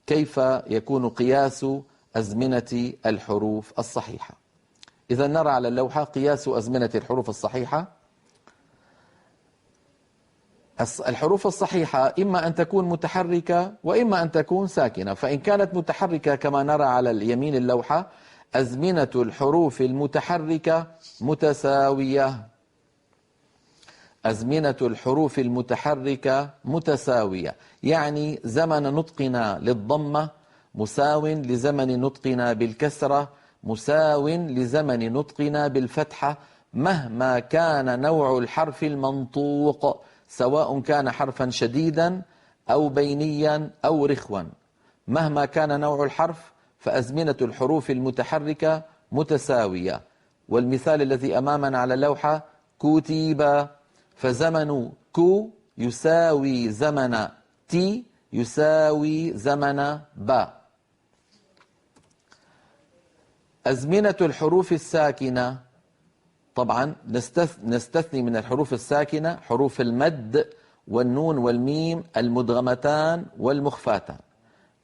كيف يكون قياس أزمنة الحروف الصحيحة؟ إذا نرى على اللوحة قياس أزمنة الحروف الصحيحة. الحروف الصحيحة إما أن تكون متحركة وإما أن تكون ساكنة. فإن كانت متحركة كما نرى على اليمين اللوحة، أزمنة الحروف المتحركة متساوية. أزمنة الحروف المتحركة متساوية، يعني زمن نطقنا للضمة مساو لزمن نطقنا بالكسرة مساو لزمن نطقنا بالفتحة، مهما كان نوع الحرف المنطوق، سواء كان حرفا شديدا أو بينيا أو رخوا. مهما كان نوع الحرف فأزمنة الحروف المتحركة متساوية. والمثال الذي أمامنا على اللوحة كتب، فزمن كو يساوي زمن تي يساوي زمن با. أزمنة الحروف الساكنة، طبعا نستثني من الحروف الساكنة حروف المد والنون والميم المدغمتان والمخفاتان.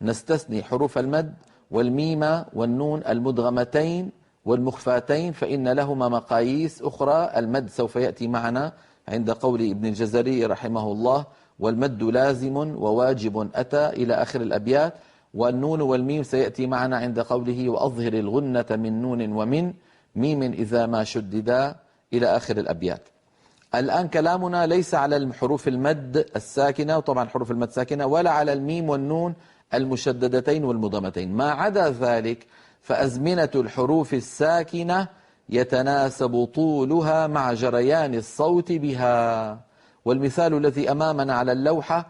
نستثني حروف المد والميم والنون المدغمتين والمخفاتين، فإن لهما مقاييس أخرى. المد سوف يأتي معنا عند قول ابن الجزري رحمه الله: والمد لازم وواجب أتى إلى آخر الأبيات. والنون والميم سيأتي معنا عند قوله: وأظهر الغنة من نون ومن ميم إذا ما شددا إلى آخر الأبيات. الآن كلامنا ليس على الحروف المد الساكنة، وطبعا حروف المد ساكنة، ولا على الميم والنون المشددتين والمضمتين. ما عدا ذلك فأزمنة الحروف الساكنة يتناسب طولها مع جريان الصوت بها. والمثال الذي أمامنا على اللوحة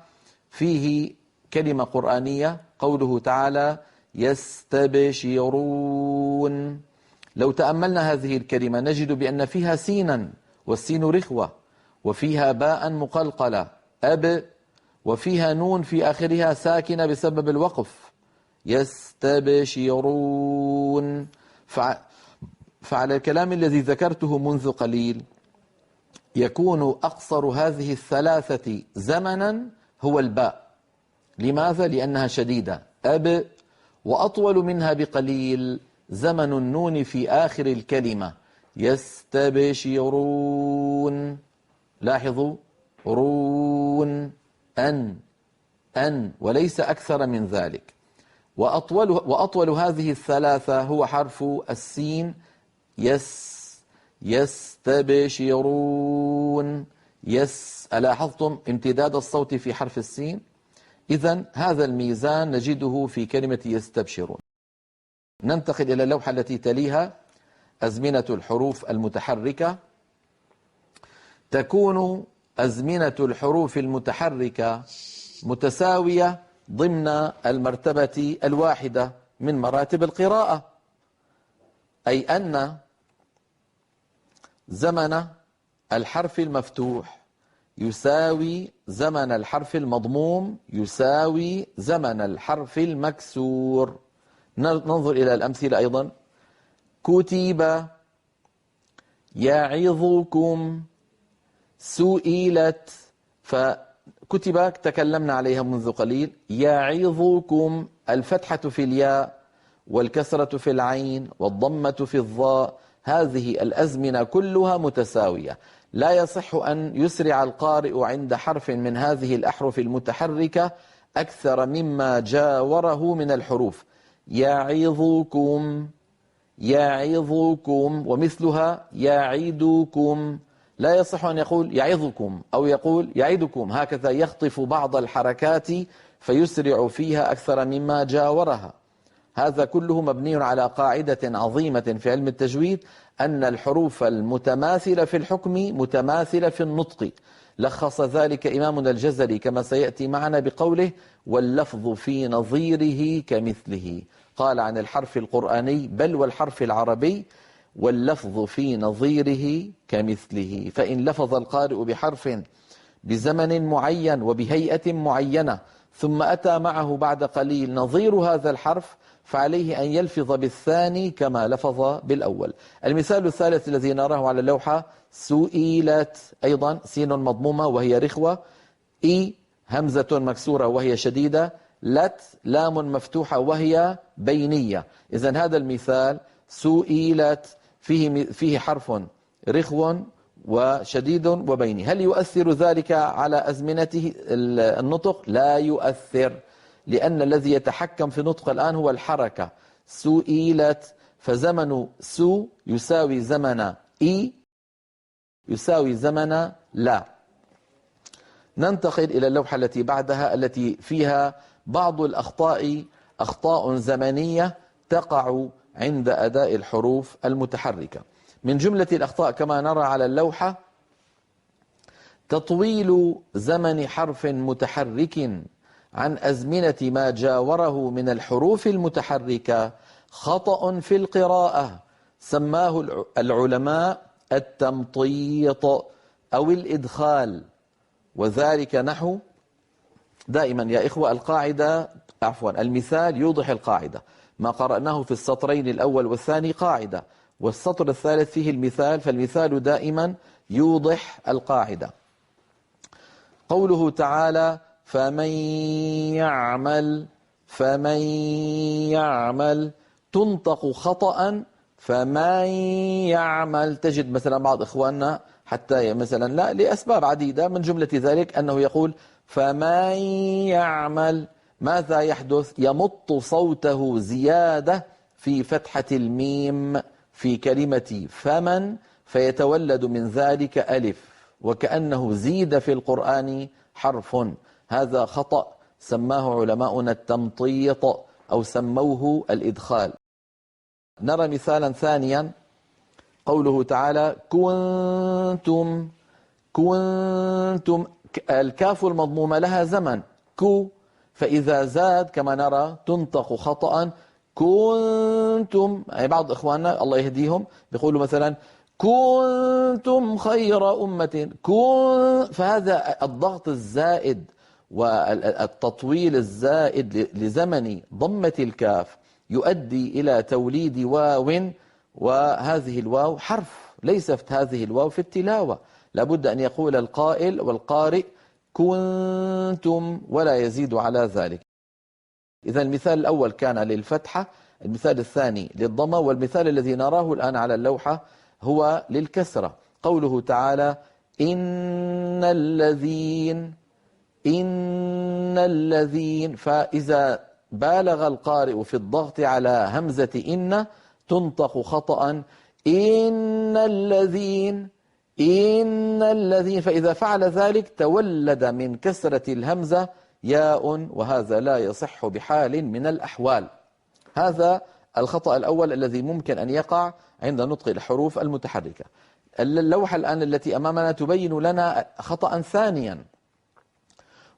فيه كلمة قرآنية، قوله تعالى: يستبشرون. لو تأملنا هذه الكلمة نجد بأن فيها سينا، والسين رخوة، وفيها باء مقلقلة أب، وفيها نون في آخرها ساكنة بسبب الوقف. يستبشرون. فعلى الكلام الذي ذكرته منذ قليل يكون أقصر هذه الثلاثة زمنا هو الباء. لماذا؟ لأنها شديدة أب، وأطول منها بقليل زمن النون في آخر الكلمة يستبشرون. لاحظوا رون أن وليس أكثر من ذلك. وأطول هذه الثلاثة هو حرف السين يستبشرون ألاحظتم امتداد الصوت في حرف السين؟ إذن هذا الميزان نجده في كلمة يستبشرون. ننتقل إلى اللوحة التي تليها. أزمنة الحروف المتحركة. تكون أزمنة الحروف المتحركة متساوية ضمن المرتبة الواحدة من مراتب القراءة، أي أن زمن الحرف المفتوح يساوي زمن الحرف المضموم يساوي زمن الحرف المكسور. ننظر إلى الأمثلة أيضا. كتب، يعظكم، سئلت. فكتب تكلمنا عليها منذ قليل. يعظكم، الفتحة في الياء والكسرة في العين والضمة في الظاء، هذه الأزمنة كلها متساوية. لا يصح أن يسرع القارئ عند حرف من هذه الأحرف المتحركة أكثر مما جاوره من الحروف. يعظكم، يعظكم، ومثلها يعدكم. لا يصح أن يقول يعظكم أو يقول يعدكم، هكذا يخطف بعض الحركات فيسرع فيها أكثر مما جاورها. هذا كله مبني على قاعدة عظيمة في علم التجويد، أن الحروف المتماثلة في الحكم متماثلة في النطق. لخص ذلك إمامنا الجزري كما سيأتي معنا بقوله: واللفظ في نظيره كمثله. قال عن الحرف القرآني بل والحرف العربي: واللفظ في نظيره كمثله. فإن لفظ القارئ بحرف بزمن معين وبهيئة معينة ثم أتى معه بعد قليل نظير هذا الحرف، فعليه أن يلفظ بالثاني كما لفظ بالأول. المثال الثالث الذي نراه على اللوحة: سئلت، أيضا سين مضمومة وهي رخوة، إي همزة مكسورة وهي شديدة، لت لام مفتوحة وهي بينية. إذن هذا المثال سئلت فيه حرف رخو وشديد وبيني. هل يؤثر ذلك على أزمنته النطق؟ لا يؤثر، لأن الذي يتحكم في النطق الآن هو الحركة. سئلت، فزمن سو يساوي زمن إي يساوي زمن لا. ننتقل إلى اللوحة التي بعدها، التي فيها بعض الأخطاء، أخطاء زمنية تقع عند أداء الحروف المتحركة. من جملة الأخطاء كما نرى على اللوحة: تطويل زمن حرف متحرك عن أزمنة ما جاوره من الحروف المتحركة خطأ في القراءة، سماه العلماء التمطيط أو الإدخال. وذلك نحو، دائما يا إخوة القاعدة المثال يوضح القاعدة. ما قرأناه في السطرين الأول والثاني قاعدة، والسطر الثالث فيه المثال، فالمثال دائما يوضح القاعدة. قوله تعالى: فمن يعمل تنطق خطأ فمن يعمل. تجد مثلا بعض إخواننا حتى مثلا لا لأسباب عديدة، من جملة ذلك أنه يقول فمن يعمل، ماذا يحدث؟ يمط صوته زيادة في فتحة الميم في كلمة فمن، فيتولد من ذلك ألف، وكأنه زيد في القرآن حرف. هذا خطأ سماه علماؤنا التمطيط أو سموه الإدخال. نرى مثالا ثانيا، قوله تعالى: كنتم الكاف المضمومة لها زمن كو، فإذا زاد كما نرى تنطق خطأ كنتم. يعني بعض إخواننا الله يهديهم بيقولوا مثلا كنتم خير أمة فهذا الضغط الزائد والتطويل الزائد لزمن ضمة الكاف يؤدي إلى توليد واو، وهذه الواو حرف، ليست هذه الواو في التلاوة. لابد أن يقول القائل والقارئ كنتم ولا يزيد على ذلك. إذا المثال الأول كان للفتحة، المثال الثاني للضمة، والمثال الذي نراه الآن على اللوحة هو للكسرة. قوله تعالى: إن الذين، فإذا بالغ القارئ في الضغط على همزة إن تنطق خطأ إن الذين، فإذا فعل ذلك تولد من كسرة الهمزة ياء، وهذا لا يصح بحال من الأحوال. هذا الخطأ الأول الذي ممكن أن يقع عند نطق الحروف المتحركة. اللوحة الآن التي أمامنا تبين لنا خطأ ثانيا،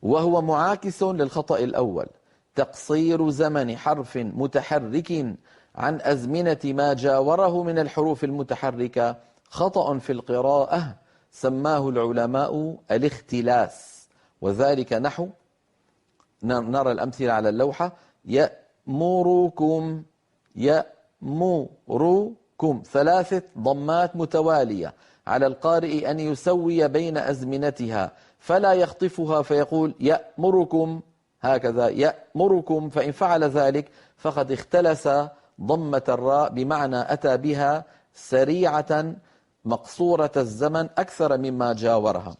وهو معاكس للخطأ الأول: تقصير زمن حرف متحرك عن أزمنة ما جاوره من الحروف المتحركة خطأ في القراءة، سماه العلماء الاختلاس. وذلك نحو، نرى الأمثلة على اللوحة: يأمركم 3 ضمات متوالية، على القارئ أن يسوي بين أزمنتها فلا يخطفها فيقول يأمركم، هكذا يأمركم، فإن فعل ذلك فقد اختلس ضمة الراء، بمعنى أتى بها سريعة مقصورة الزمن أكثر مما جاورها.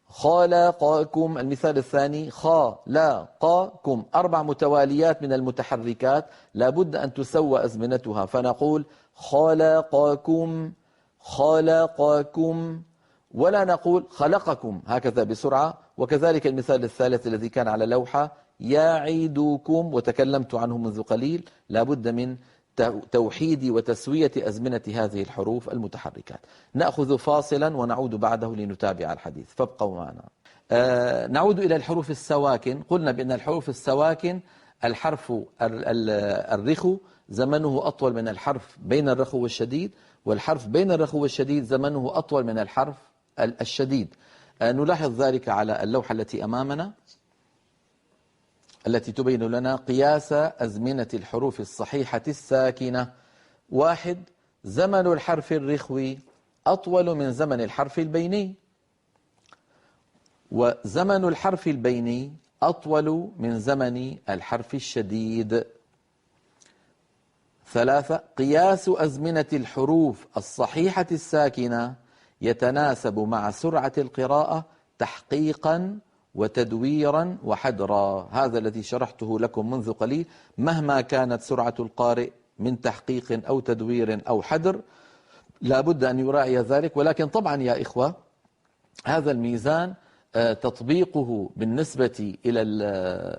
خلقكم، المثال الثاني: خلقكم، 4 متواليات من المتحركات لابد أن تسوى أزمنتها، فنقول خلقكم ولا نقول خلقكم هكذا بسرعة. وكذلك المثال الثالث الذي كان على اللوحة: يعيدكم، وتكلمت عنه منذ قليل، لابد من توحيد وتسوية أزمنة هذه الحروف المتحركات. نأخذ فاصلا ونعود بعده لنتابع الحديث، فابقوا معنا. نعود إلى الحروف السواكن. قلنا بأن الحروف السواكن الحرف الرخو زمنه أطول من الحرف بين الرخو والشديد، والحرف بين الرخو والشديد زمنه أطول من الحرف الشديد. نلاحظ ذلك على اللوحة التي أمامنا، التي تبين لنا قياس أزمنة الحروف الصحيحة الساكنة. 1. زمن الحرف الرخوي أطول من زمن الحرف البيني، وزمن الحرف البيني أطول من زمن الحرف الشديد. 3. قياس أزمنة الحروف الصحيحة الساكنة يتناسب مع سرعة القراءة تحقيقا وتدويرا وحدرا. هذا الذي شرحته لكم منذ قليل. مهما كانت سرعة القارئ من تحقيق أو تدوير أو حدر لا بد أن يراعي ذلك. ولكن طبعا يا إخوة هذا الميزان تطبيقه بالنسبة إلى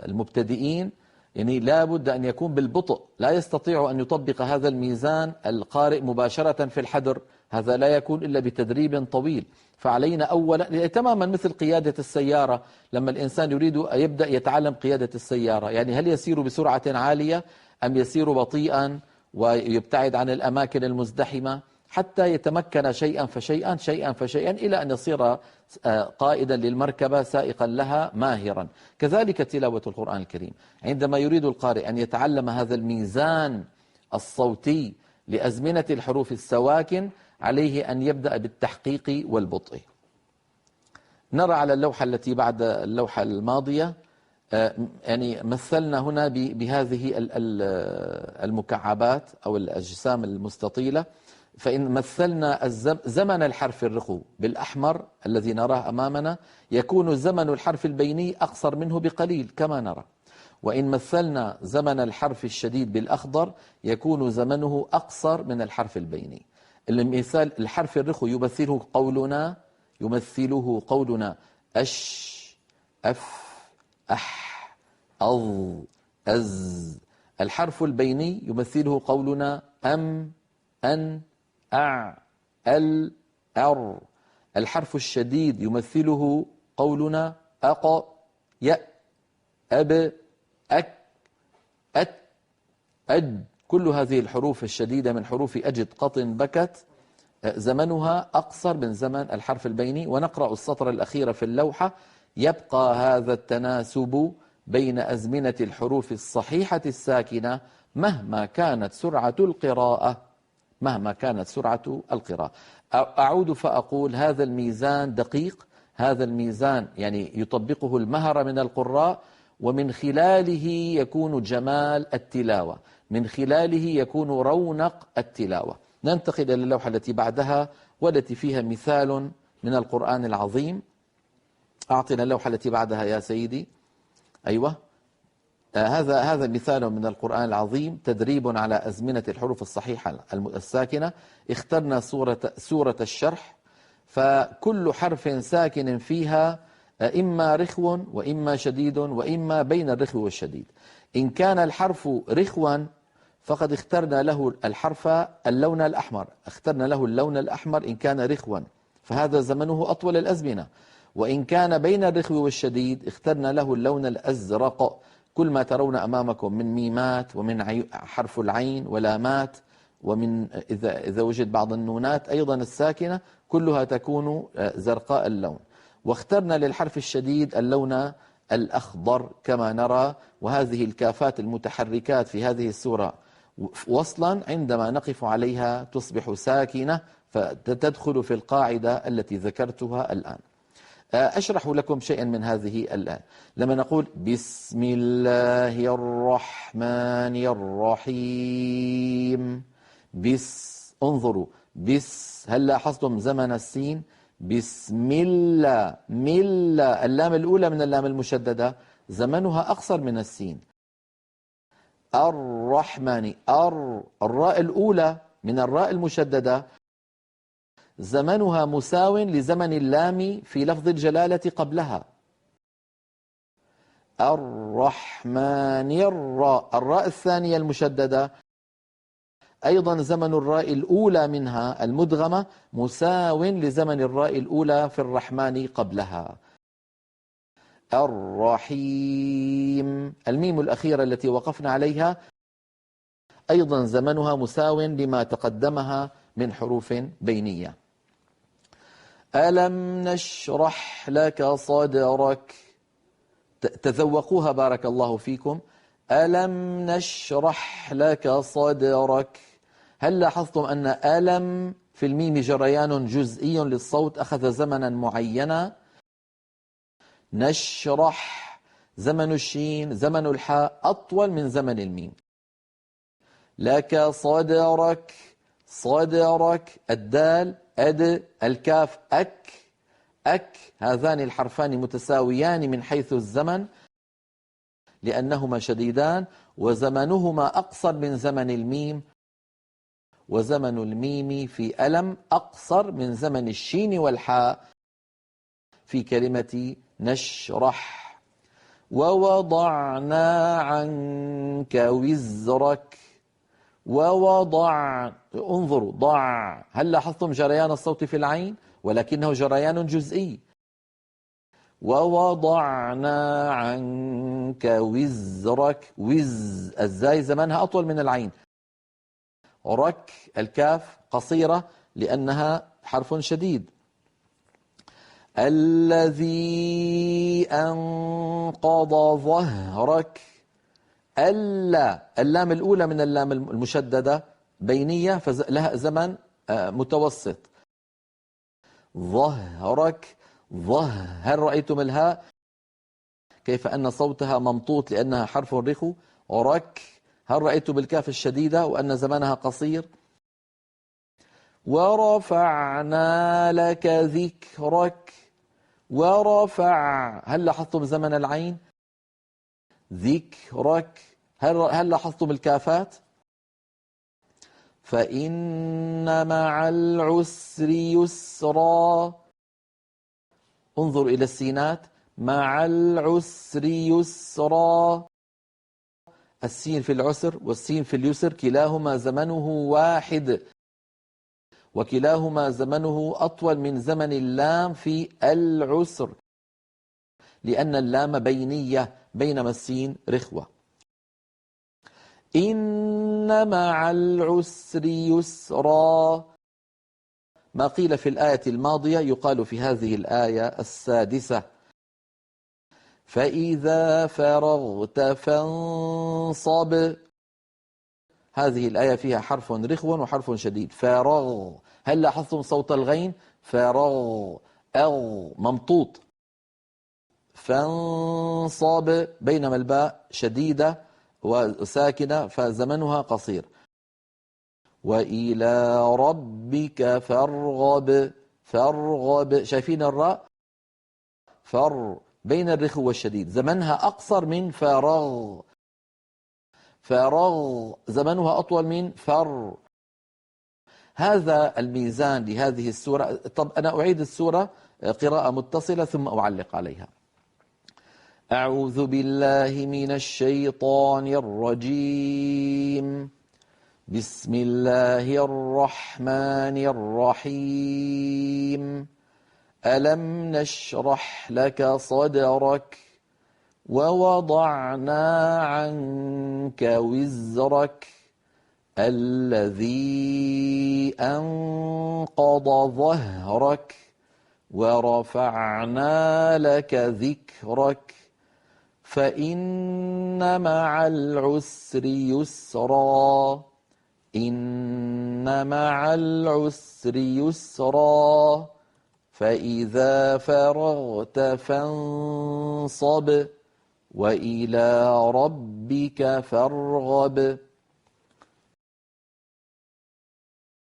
المبتدئين يعني لا بد أن يكون بالبطء. لا يستطيع أن يطبق هذا الميزان القارئ مباشرة في الحدر، هذا لا يكون إلا بتدريب طويل. فعلينا أولا تماما مثل قيادة السيارة، لما الإنسان يريد أن يبدأ يتعلم قيادة السيارة، يعني هل يسير بسرعة عالية أم يسير بطيئا ويبتعد عن الأماكن المزدحمة حتى يتمكن شيئا فشيئا شيئا فشيئا إلى أن يصير قائدا للمركبة سائقا لها ماهرا. كذلك تلاوة القرآن الكريم، عندما يريد القارئ أن يتعلم هذا الميزان الصوتي لأزمنة الحروف السواكن عليه أن يبدأ بالتحقيق والبطء. نرى على اللوحة التي بعد اللوحة الماضية يعني مثلنا هنا بهذه المكعبات أو الأجسام المستطيلة. فإن مثلنا زمن الحرف الرخو بالأحمر الذي نراه أمامنا يكون زمن الحرف البيني أقصر منه بقليل كما نرى. وإن مثلنا زمن الحرف الشديد بالأخضر يكون زمنه أقصر من الحرف البيني. المثال الحرف الرخو يمثله قولنا أش أف أح أظ أز. الحرف البيني يمثله قولنا أم أن أع ال أر. الحرف الشديد يمثله قولنا أق يأ أب أك أت أد. كل هذه الحروف الشديدة من حروف أجد قط بكت زمنها أقصر من زمن الحرف البيني. ونقرأ السطر الأخير في اللوحة: يبقى هذا التناسب بين أزمنة الحروف الصحيحة الساكنة مهما كانت سرعة القراءة. أعود فأقول هذا الميزان دقيق، هذا الميزان يعني يطبقه المهرة من القراء، ومن خلاله يكون جمال التلاوة، من خلاله يكون رونق التلاوة. ننتقل إلى اللوحة التي بعدها والتي فيها مثال من القرآن العظيم. أعطنا اللوحة التي بعدها يا سيدي. أيوة، هذا مثال من القرآن العظيم، تدريب على أزمنة الحروف الصحيحة الساكنة. اخترنا سورة الشرح، فكل حرف ساكن فيها إما رخو وإما شديد وإما بين الرخو والشديد. إن كان الحرف رخوا فقد اخترنا له اللون الأحمر، اخترنا له اللون الأحمر إن كان رخوا، فهذا زمنه أطول الأزمنة. وإن كان بين الرخو والشديد اخترنا له اللون الأزرق. كل ما ترون أمامكم من ميمات ومن حرف العين ولامات، ومن إذا وجد بعض النونات أيضا الساكنة كلها تكون زرقاء اللون. واخترنا للحرف الشديد اللون الأخضر كما نرى. وهذه الكافات المتحركات في هذه السورة وصلا عندما نقف عليها تصبح ساكنة، فتدخل في القاعدة التي ذكرتها الآن. أشرح لكم شيئا من هذه الآن. لما نقول بسم الله الرحمن الرحيم، انظروا هل لاحظتم زمن السين؟ بسم الله، اللام الأولى من اللام المشددة زمنها أقصر من السين. الرحمن، الراء الأولى من الراء المشددة زمنها مساو لزمن اللام في لفظ الجلالة قبلها. الرحمن، الراء الثانية المشددة أيضا زمن الراء الأولى منها المدغمة مساو لزمن الراء الأولى في الرحمن قبلها. الرحيم، الميم الأخيرة التي وقفنا عليها أيضا زمنها مساو لما تقدمها من حروف بينية. ألم نشرح لك صدرك، تذوقوها بارك الله فيكم. ألم نشرح لك صدرك. هل لاحظتم أن ألم في الميم جريان جزئي للصوت أخذ زمنا معينا؟ نشرح زمن الشين زمن الحاء أطول من زمن الميم. لك صدرك، صدرك، الدال أد، الكاف أك، أك، هذان الحرفان متساويان من حيث الزمن لأنهما شديدان، وزمنهما أقصر من زمن الميم، وزمن الميم في ألم أقصر من زمن الشين والحاء في كلمة نشرح. ووضعنا عنك وزرك، ووضع، انظروا ضع، هل لاحظتم جريان الصوت في العين؟ ولكنه جريان جزئي. ووضعنا عنك وزرك، وز، الزاي زمانها أطول من العين. رك، الكاف قصيرة لأنها حرف شديد. الذي أنقض ظهرك، ألا، اللام الأولى من اللام المشددة بينية فلها زمن متوسط. ظهرك، هل رأيتم الهاء كيف أن صوتها ممطوط لأنها حرف رخو؟ رك. هل رأيتم الكاف الشديدة وأن زمنها قصير؟ ورفعنا لك ذكرك، ورفع، هل لاحظتم زمن العين؟ ذكرك. هل لاحظتم الكافات؟ فإن مع العسر يسرا، انظر إلى السينات، مع العسر يسرا، السين في العسر والسين في اليسر كلاهما زمنه واحد، وكلاهما زمنه أطول من زمن اللام في العسر لأن اللام بينية بينما السين رخوة. إن مع العسر يسرا، ما قيل في الآية الماضية يقال في هذه الآية السادسة. فإذا فرغت فانصب، هذه الآية فيها حرف رخو وحرف شديد. فرغ، هل لاحظتم صوت الغين؟ فرغ، أغ، ممطوط. فانصب، بينما الباء شديدة وساكنة فزمنها قصير. وإلى ربك فارغب، فارغب، شايفين الراء؟ فر، بين الرخو والشديد، زمنها أقصر من فرغ، فرغ زمنها أطول من فر. هذا الميزان لهذه السورة. طب أنا أعيد السورة قراءة متصلة ثم أعلق عليها. أعوذ بالله من الشيطان الرجيم. بسم الله الرحمن الرحيم. ألم نشرح لك صدرك، ووضعنا عنك وزرك، الذي أنقض ظهرك، ورفعنا لك ذكرك، فإن مع العسر يسرا، إن مع العسر يسرا، فإذا فرغت فانصب، وإلى ربك فارغب.